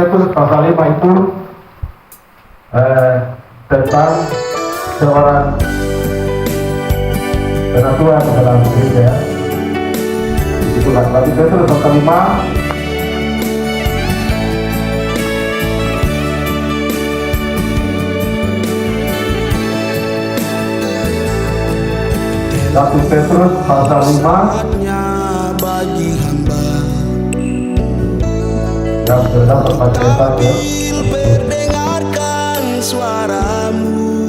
Petrus pasal 5 itu tentang seorang penatua yang dalam gereja ya. Itulah berarti Petrus pasal 5 1 Petrus pasal 5 yang terdapat pada ayat ya. Perdengarkan suaramu,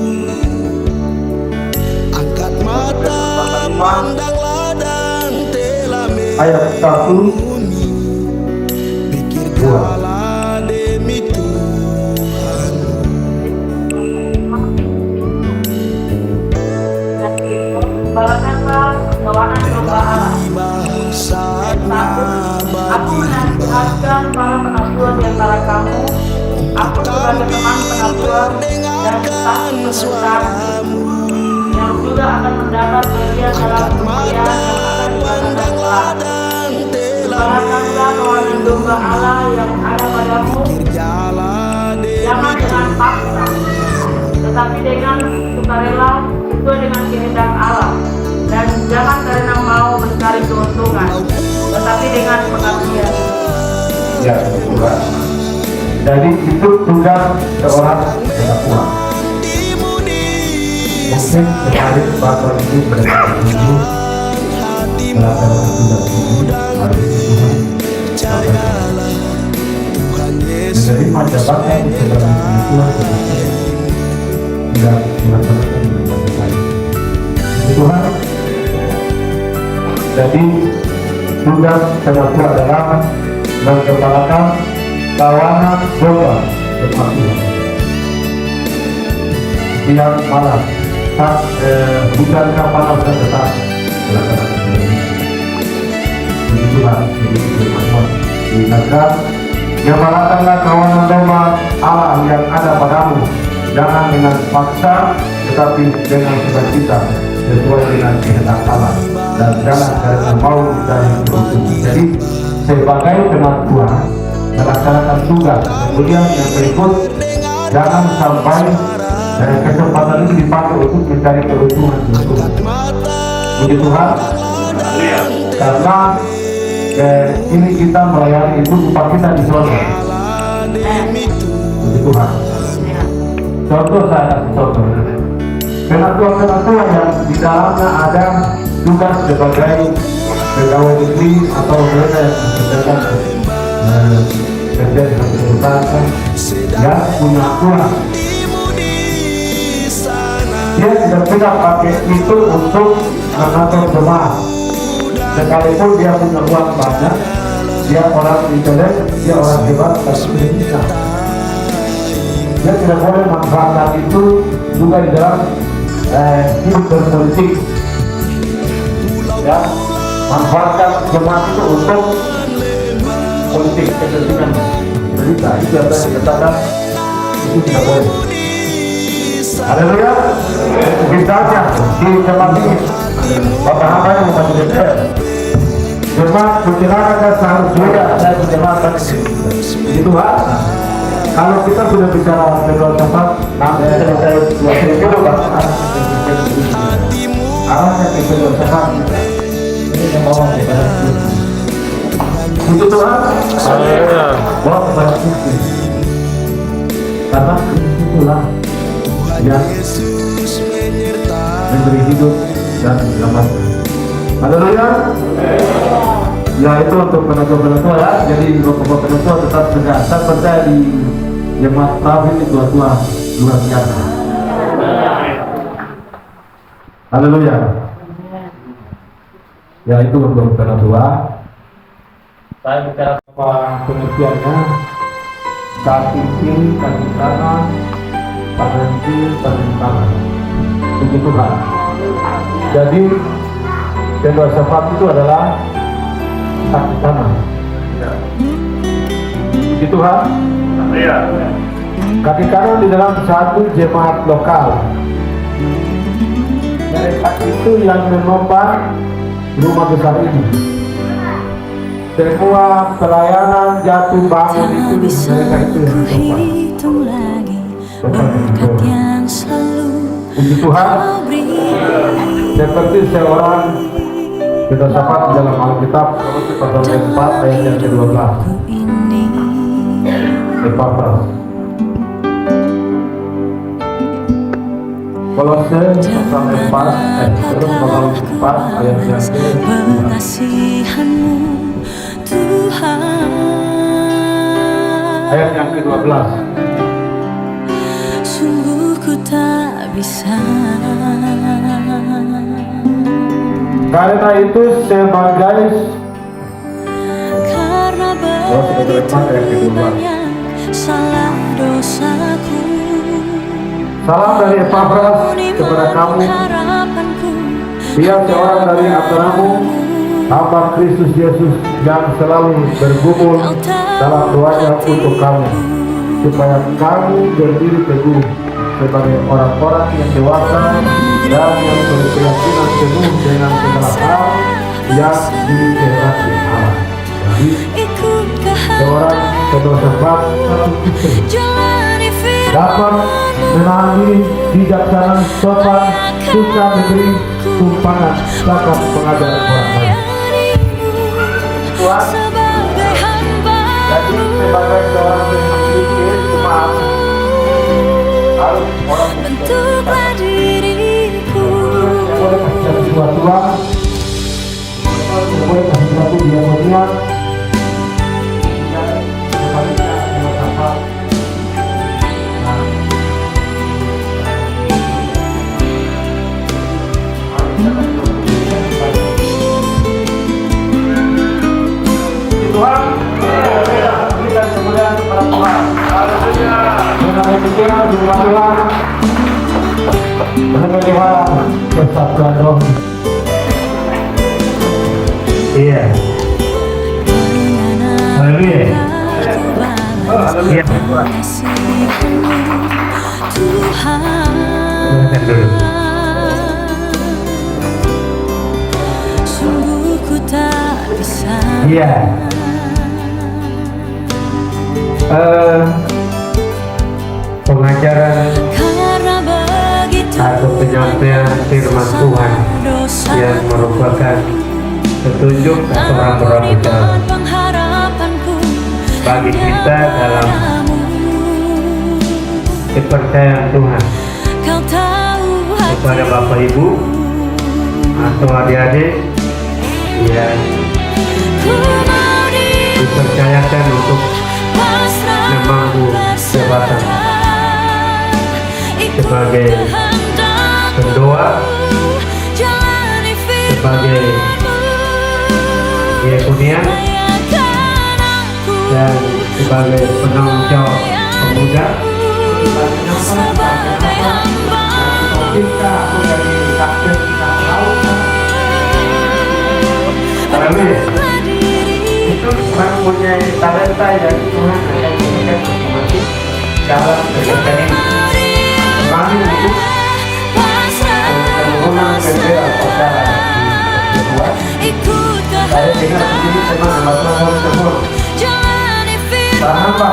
angkat mata pandanglah dan telah ayat 1, pikirkanlah demi Tuhan. Balasanlah kawanan domba Allah. Saatnya Aku menasihatkan para penatua di antara kamu. Aku sebagai teman penatua dan saksi pemerintahan yang juga akan mendapat bagian dalam kemuliaan yang akan dikatakan kelak. Balasanlah kawanan domba Allah yang ada padamu, jangan dengan paksa, tetapi dengan sukarela sesuai dengan kehendak Allah, dan jangan karena mau mencari keuntungan, tetapi dengan pengabdian. ya juga. Jadi itu tugas seorang penatua. Mungkin sekali pasal ini berkata dulu melakukan tugas ini harus Tuhan menerima jabatan sebagai penatua tetapi tidak melaksanakan dengan baik. Tuhan. Jadi tugas penatua adalah menggembalakan kawanan domba jemaat Tuhan. Siang malam, hujan panas dan tetap melaksanakan ini. Puji Tuhan, jadi firman diingatkan, gembalakanlah kawanan domba Allah yang ada padamu, jangan dengan paksa, tetapi dengan sukacita sesuai dengan kehendak Allah, dan jangan karena mau mencari keuntungan. Jadi sebagai penatua melaksanakan tugas, kemudian yang berikut jangan sampai kesempatan ini dipakai untuk mencari keuntungan. Puji Tuhan, karena ini kita melayani itu upah kita di surga. Puji Tuhan. Contoh saya kasih contoh. Penatua-penatua yang di dalamnya ada tugas sebagai pegawai negeri atau mereka yang bekerja kerja di perusahaan yang punya uang, dia tidak bisa pakai itu untuk mengatur jemaat. Sekalipun dia punya uang banyak, dia orang intelek, dia orang hebat, tapi tidak bisa. Dia tidak boleh manfaatkan itu juga di dalam hidup berpolitik. Ya, manfaatkan jemaat itu untuk politik kepentingan berita. Itu yang saya katakan, itu tidak boleh. Haleluya. Misalnya di jemaat ini, Bapak-Bapak yang bukan di DPR, jemaat perkirakan seharusnya ada di jemaat itu Pak. Kalau kita sudah bicara kedua tempat, nanti saya dulu Pak. Arahnya ke kedua tempat. Ini yang mau kita. Puji Tuhan. Haleluya. Bawa kepada Kristus. Karena Kristus itulah yang memberi hidup dan menyelamatkan. Haleluya. Ya itu untuk penatua-penatua ya. Jadi bapak-bapak tetap tegak. Saya percaya di jemaat Tauhid itu tua luar biasa. Haleluya. Ya itu untuk penatua. Saya bicara apa pengertiannya, kaki kiri, kaki kanan, tangan kiri, tangan kanan. Puji Tuhan. Jadi kedua syafaat itu adalah kaki kanan. Puji Tuhan. Iya. Kaki kanan di dalam satu jemaat lokal. Mereka itu yang menopang rumah besar ini. semua pelayanan jatuh bangun Tak itu bisa mereka itu yang ku sopan. hitung lagi berkat yang selalu Puji Tuhan, kau beri. seperti seorang kita dapat dalam Alkitab pasal 4 ayat yang ke-12. Ku ini Epafras. Kolose pasal 4 terus pasal 4 ayat yang ke-12. pengasihanmu Tuhan, Ayat yang ke-12. sungguh ku tak bisa. Karena itu sebagai Karena begitu banyak salah dosaku, salam dari Epafras kepada kamu. harapanku Dia seorang dari antaramu, hamba Kristus Yesus yang selalu bergumul dalam doanya untuk kamu, supaya kamu berdiri teguh sebagai orang-orang yang dewasa dan yang berkeyakinan penuh dengan segala hal yang dikehendaki Allah. Jadi, ikut ke seorang pendosa bab satu istri jalani dapat menahan diri, bijaksana, sopan, suka memberi tumpangan, cakap mengajar orang lain. Tuhan, sebagai hamba jadi sebagai seorang yang memiliki jemaat harus orang yang bentuklah diriku. boleh kasih sesuatu, boleh kasih sesuatu dia melihat dan sebaliknya dengan apa. Tuhan, berikan kemuliaan kepada Tuhan. Haleluya. Dengan demikian firman Tuhan menerima kesatuan roh. Iya. Haleluya. Haleluya. Tuhan, sungguh ku tak bisa. Iya. Pengajaran Karena begitu atau penyampaian firman Tuhan yang merupakan petunjuk atau rambu-rambu pengharapanku bagi kita dalam kepercayaan Tuhan kau tahu kepada Bapak Ibu atau adik-adik yang ku mau dipercayakan untuk dipasrah memangku jabatan ikut sebagai kehendakmu, pendoa, jalani sebagai diakonia, firman aku dan sebagai penanggung jawab pemuda. sebagai hamba Kita menjadi takdir kita tahu. Haleluya. bentuklah diri Itu mempunyai talenta yang Tuhan akan berikan masing-masing dalam kegiatan ini. Kami untuk menggunakan bendera saudara kedua. ikut Saya dengar sendiri teman teman tersebut. jalani Hamba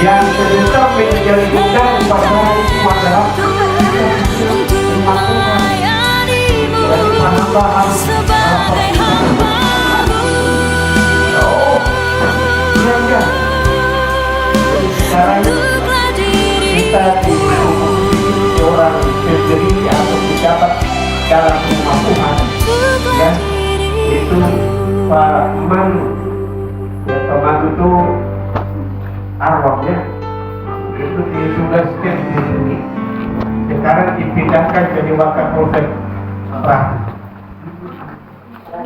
yang sedang menjadi undang upacara masyarakat untuk melayanimu dari hamba harus sebagai hambamu. iya. Sekarang Bentuklah kita diriku dihukum orang berdiri atau pejabat dalam rumah Tuhan. Ya, itu Pak Manu. Ya, Pak Manu itu arwahnya itu ditugaskan di sini. Sekarang dipindahkan jadi Wakapolsek Rah.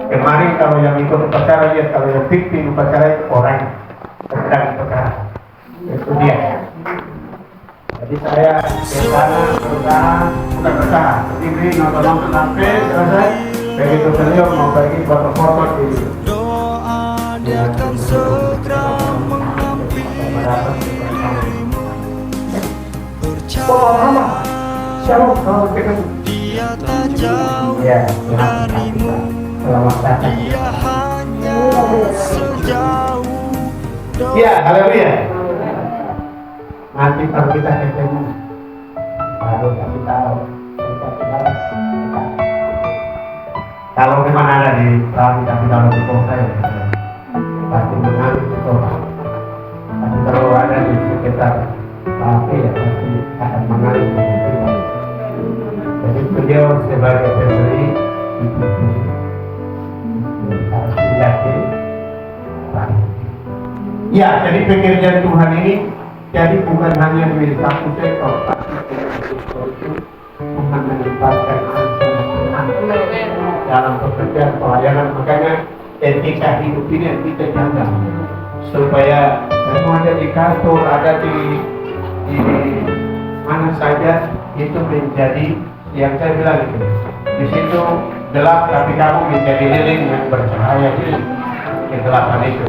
Kemarin kalau yang ikut upacara lihat, kalau yang pimpin upacara itu orang sedang upacara. Itu dia. Jadi saya ke sana bukan berusaha, ini nonton sampai selesai. Begitu beliau mau pergi foto-foto di Doa dia akan segera mengampuni. Shalom, selamat ketemu. Dia tak jauh Ya, darimu. selamat datang. Dia hanya sejauh Ya, haleluya. Nanti kalau kita ketemu, baru kasih tahu. Kalau memang ada di Rami, tapi kalau di kota ya, pasti menang di kota. Tapi kalau ada di sekitar Rami ya, pasti akan menang di kota. Jadi beliau sebagai pembeli itu harus yakin. Ya, jadi pekerjaan Tuhan ini jadi bukan hanya milik satu sektor, tapi itu Tuhan menempatkan dalam pekerjaan pelayanan. Makanya etika hidup ini yang kita jaga supaya semua ada di kantor, ada di mana saja itu menjadi yang saya bilang itu. Di situ gelap tapi kamu menjadi lilin yang bercahaya di kegelapan itu.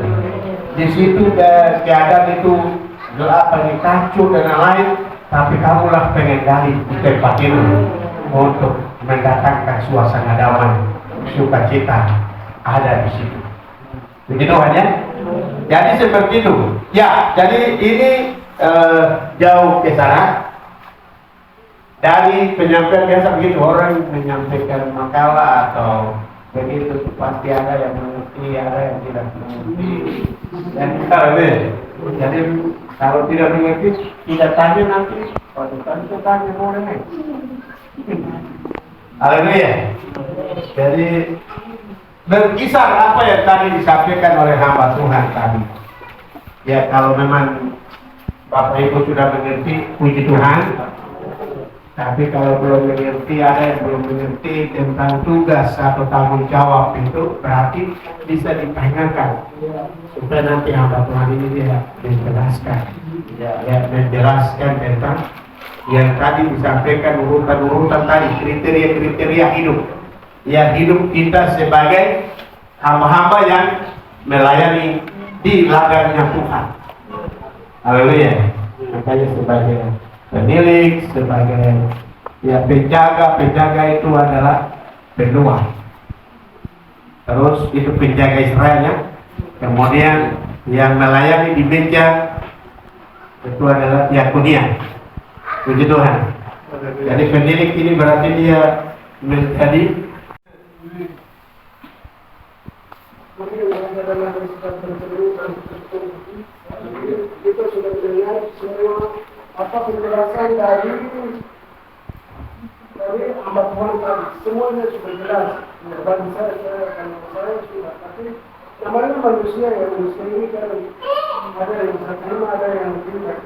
Di situ keadaan itu gelap, kacau dan lain, tapi kamulah pengendali di tempat itu untuk mendatangkan suasana damai, sukacita ada di situ. Begitu hanya. Jadi seperti itu. Ya, jadi ini jauh ke sana. Dari penyampaian biasa begitu, orang menyampaikan makalah atau begitu pasti ada yang mengerti, ada yang tidak mengerti. Dan jadi kalau tidak mengerti, tidak tanya nanti. Kalau kita tanya boleh. Haleluya. Jadi berkisar apa yang tadi disampaikan oleh hamba Tuhan tadi. Ya, kalau memang Bapak Ibu sudah mengerti, puji Tuhan. Tapi kalau belum mengerti, ada yang belum mengerti tentang tugas atau tanggung jawab itu, berarti bisa ditanyakan supaya nanti hamba Tuhan ini dia menjelaskan, ya menjelaskan tentang yang tadi disampaikan urutan-urutan tadi, kriteria-kriteria hidup. Ya, hidup kita sebagai hamba-hamba yang melayani di ladangnya Tuhan. Haleluya. Makanya sebagai pemilik, sebagai ya penjaga itu adalah benua. Terus itu penjaga Israelnya. Kemudian yang melayani di meja itu adalah diakonia. Puji Tuhan. Jadi pemilik ini berarti dia menjadi kita sudah dengar semua apa penjelasan dari hamba Tuhan tadi, semuanya sudah jelas. Bagi saya sudah, tapi namanya manusia ini kan ada yang terima, ada yang tidak.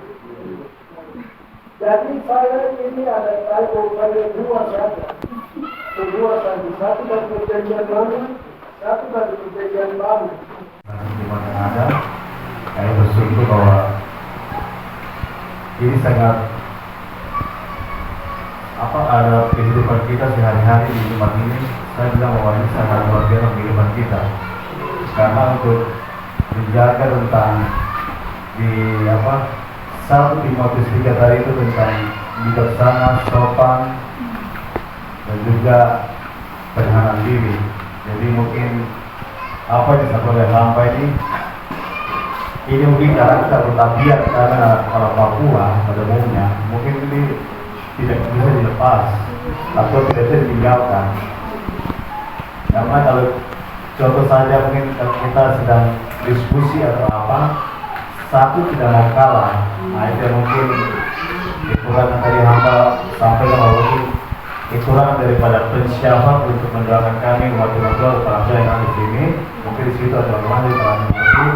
Jadi saya ini ada dua saja, satu dari perjanjian lama, satu dari perjanjian baru. Di mana ada, saya bersyukur bahwa ini sangat ada kehidupan kita sehari-hari di tempat ini. Saya bilang bahwa ini sangat luar biasa kehidupan kita, karena untuk menjaga tentang di 1 Timotius 3 tadi itu tentang bijaksana, sopan, dan juga penahanan diri. Jadi mungkin apa yang disampaikan oleh hamba ini mungkin karakter tabiat, karena kalau Papua pada umumnya mungkin ini tidak bisa dilepas atau tidak bisa ditinggalkan. Karena kalau contoh saja mungkin kalau kita sedang diskusi atau apa, satu tidak mau kalah. Nah, itu mungkin kekurangan dari hamba sampai bahwa mungkin kekurangan daripada persiapan untuk mendoakan kami umat Tuhan para yang ada di sini. Mungkin di situ ada teman di telah mengerti,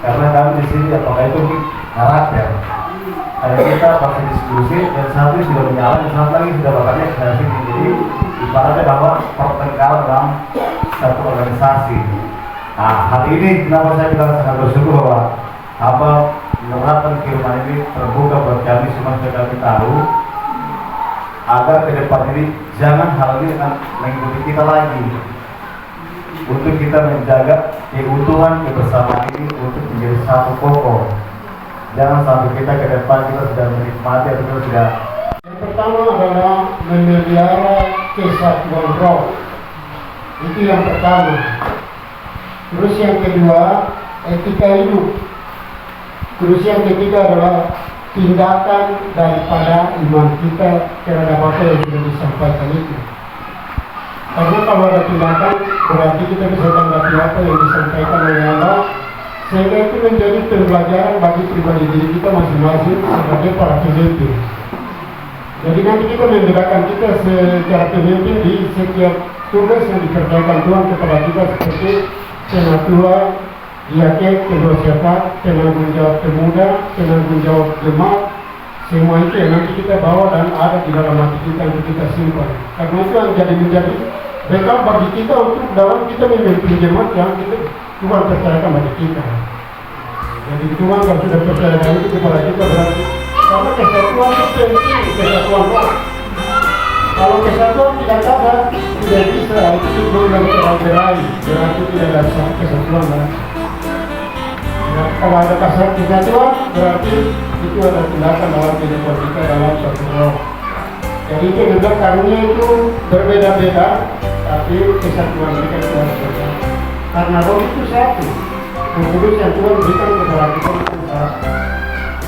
karena kami di sini apakah itu karakter. Ada kita pasti diskusi dan satu sudah menyala dan satu lagi sudah bakalnya ke sini. Jadi ibaratnya bahwa pertengkaran dalam satu organisasi. Nah, hari ini kenapa saya bilang sangat bersyukur bahwa apa menerapkan firman ini terbuka buat kami semua supaya kami tahu agar ke depan ini jangan hal ini akan mengikuti kita lagi, untuk kita menjaga keutuhan kebersamaan ini untuk menjadi satu pokok. Jangan sampai kita ke depan kita sudah menikmati atau sudah. Yang pertama adalah memelihara kesatuan roh. Itu yang pertama. Terus yang kedua, etika hidup. Terus yang ketiga adalah tindakan daripada iman kita terhadap apa yang sudah disampaikan itu. Karena kalau ada tindakan, berarti kita bisa tanggapi apa yang disampaikan oleh Allah, sehingga itu menjadi pembelajaran bagi pribadi diri kita masing-masing sebagai para pemimpin. Jadi nanti kita membedakan kita secara pemimpin di setiap tugas yang dikerjakan Tuhan kepada kita, seperti penatua, diaken, kedua syakat, penanggung jawab pemuda, penanggung jawab jemaat. Semua itu yang nanti kita bawa dan ada di dalam hati kita untuk kita simpan. Karena itu yang menjadi bekal bagi kita untuk dalam kita memimpin jemaat yang kita Tuhan percayakan bagi kita. Jadi Tuhan kalau sudah percayakan itu kepada kita, berarti karena kesatuan itu penting, kesatuan roh. Kalau kesatuan tidak ada, tidak bisa, itu yang terberai, berarti tidak ada kesatuan lagi. Kalau ada kesatuan, berarti itu ada tindakan dalam kehidupan kita dalam satu roh. Jadi itu juga karunia itu berbeda-beda, tapi kesatuan kita itu harus berbeda. Karena roh itu satu, Roh Kudus yang Tuhan berikan kepada kita itu satu.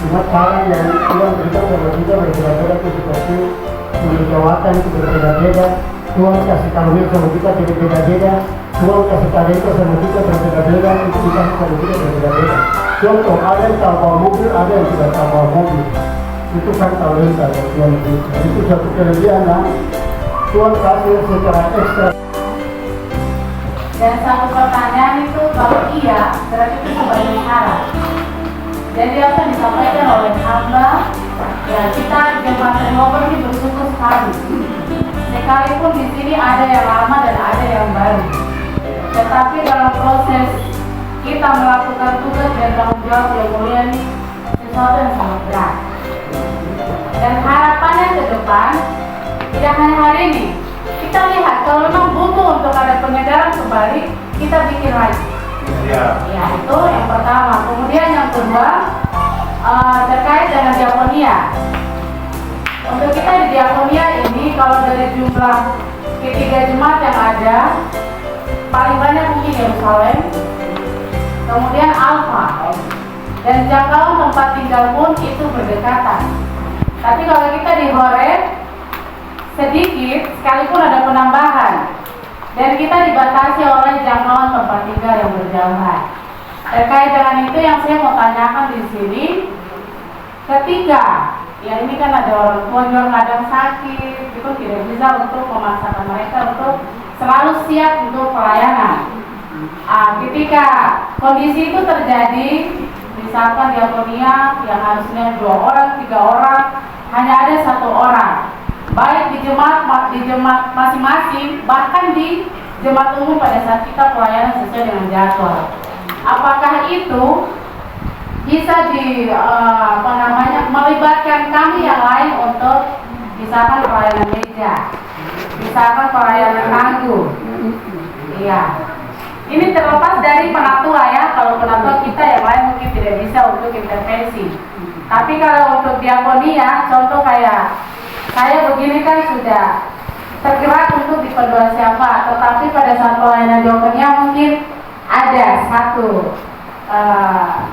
Cuma cara yang Tuhan berikan kepada kita berbeda-beda itu seperti menjawabkan itu berbeda-beda. Tuhan kasih karunia sama kita berbeda-beda. Tuhan kasih talenta sama kita berbeda-beda. Itu dikasih sama kita berbeda-beda. Contoh, ada yang tahu bawa mobil, ada yang tidak tahu bawa mobil. Itu kan talenta yang Tuhan berikan. Itu satu kelebihan yang Tuhan kasih secara ekstra. Dan satu pertanyaan itu kalau iya, berarti itu sebagai syarat. Jadi apa yang disampaikan oleh hamba, ya kita jemaat Renover ini bersyukur sekali. Sekalipun di sini ada yang lama dan ada yang baru. Tetapi dalam proses kita melakukan tugas dan tanggung jawab yang mulia ini sesuatu yang sangat berat. Dan harapannya ke depan tidak hanya hari ini. Kita lihat kalau memang butuh untuk ada pengedaran kembali, kita bikin lagi. Ya, itu yang pertama. Kemudian yang kedua terkait dengan diakonia. Untuk kita di diakonia ini, kalau dari jumlah ketiga jemaat yang ada, paling banyak mungkin Yerusalem, kemudian Alfa, dan jangkauan tempat tinggal pun itu berdekatan. Tapi kalau kita di Horeb, sedikit, sekalipun ada penambahan, dan kita dibatasi oleh jangkauan tempat tinggal yang berjauhan. Terkait dengan itu yang saya mau tanyakan di sini, ketika ya ini kan ada orang tua yang kadang sakit, itu tidak bisa untuk memaksakan mereka untuk selalu siap untuk pelayanan. Ketika kondisi itu terjadi, misalkan diakonia yang harusnya 2 orang, 3 orang, hanya ada 1 orang. Baik di jemaat masing-masing, bahkan di jemaat umum pada saat kita pelayanan sesuai dengan jadwal. Apakah itu bisa melibatkan kami yang lain untuk misalkan pelayanan meja, misalkan pelayanan lagu? Iya. Ini terlepas dari penatua ya. Kalau penatua kita yang lain mungkin tidak bisa untuk intervensi. Tapi kalau untuk diakonia, contoh kayak saya begini kan sudah tergerak untuk diperluas siapa, tetapi pada saat pelayanan diakonia mungkin ada 1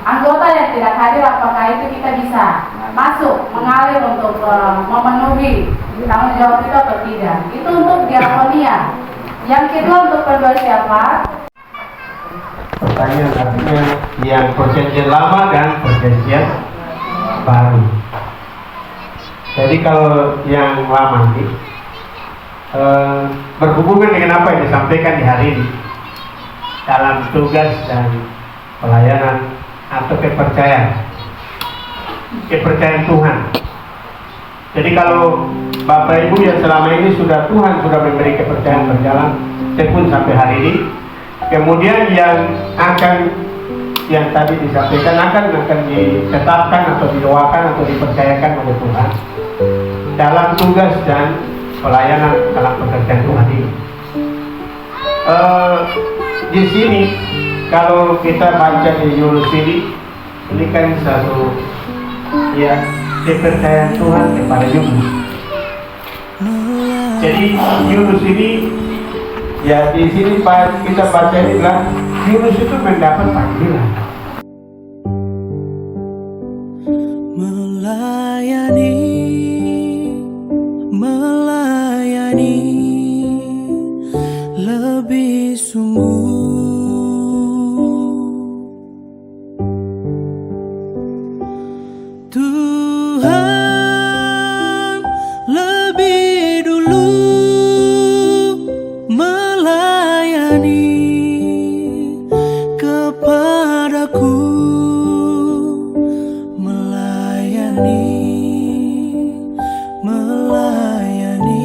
anggota yang tidak hadir, apakah itu kita bisa masuk, mengalir untuk memenuhi tanggung jawab itu atau tidak? Itu untuk diakonia. Yang kedua untuk perluas siapa? Pertanyaan artinya yang perjanjian lama dan perjanjian baru. Jadi kalau yang lama ini berhubungan dengan apa yang disampaikan di hari ini dalam tugas dan pelayanan atau kepercayaan Tuhan. Jadi kalau Bapak Ibu yang selama ini Tuhan sudah memberi kepercayaan berjalan tekun sampai hari ini, kemudian yang tadi disampaikan akan ditetapkan atau didoakan atau dipercayakan oleh Tuhan dalam tugas dan pelayanan dalam pekerjaan Tuhan ini. Di sini kalau kita baca di Yunus ini kan satu ya kepercayaan Tuhan kepada Yunus. Jadi Yunus ini ya di sini kita baca inilah virus itu mendapat panggilan. Melayani, melayani lebih sungguh. Tuhan lebih dulu melayani kepadaku, melayani, melayani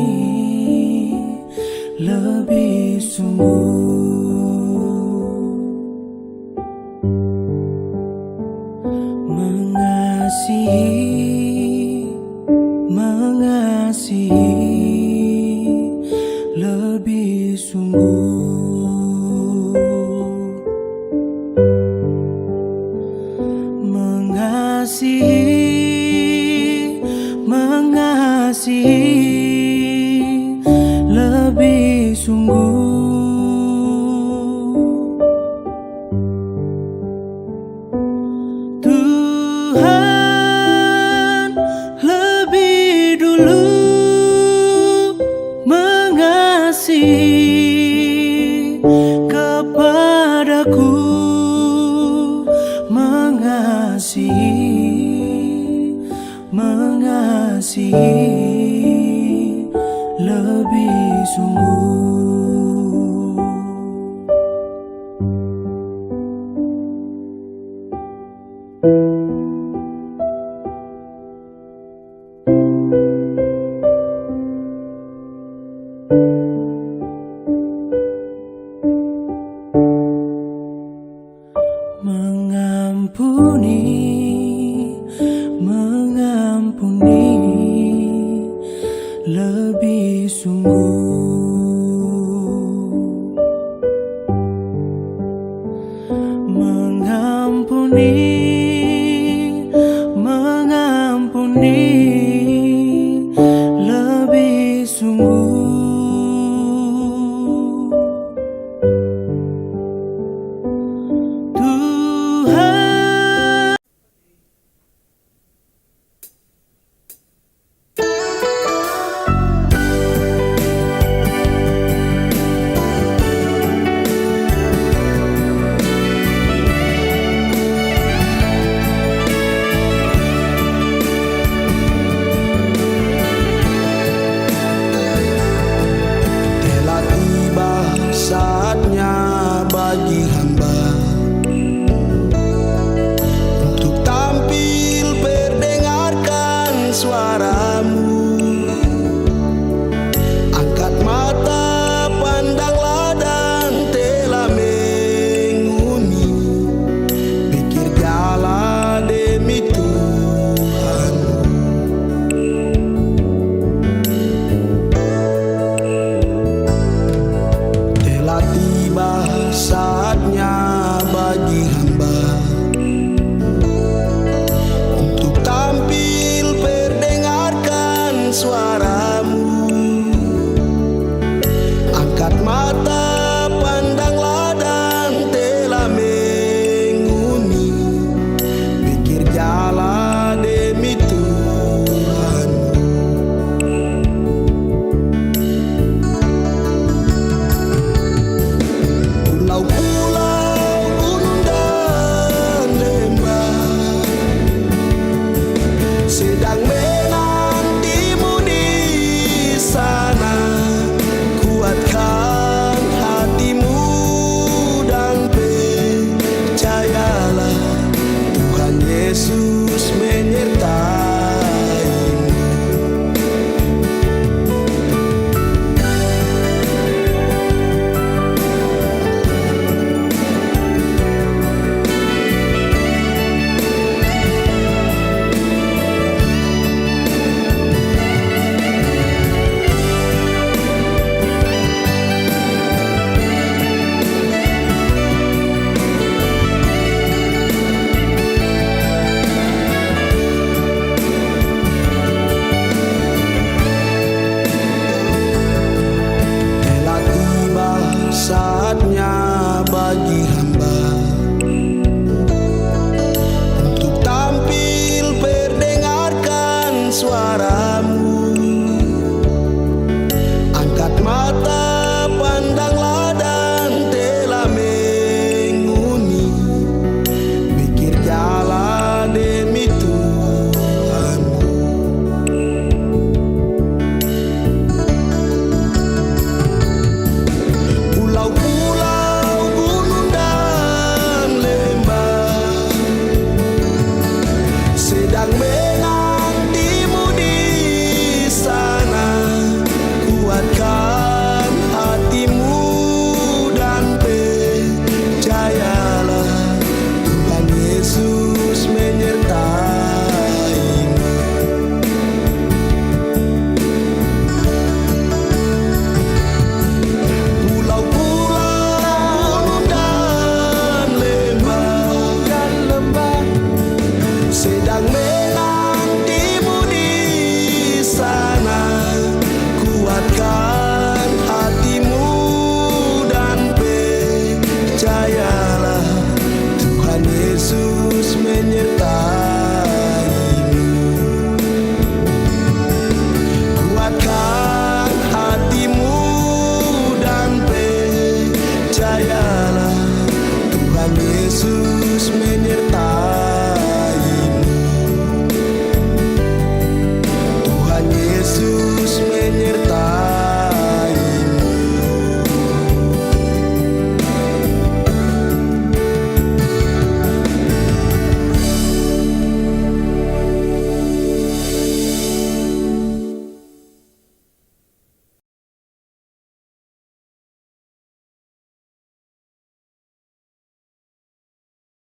lebih sungguh. Mengasihi, mengasihi lebih sungguh. Mengasihi, mengasihi lebih sungguh. Tuhan lebih dulu mengasihi kepadaku, mengasihi, mengasihi lebih sungguh. Mengampuni, mengampuni lebih sungguh. Mengampuni, mengampuni lebih sungguh. yang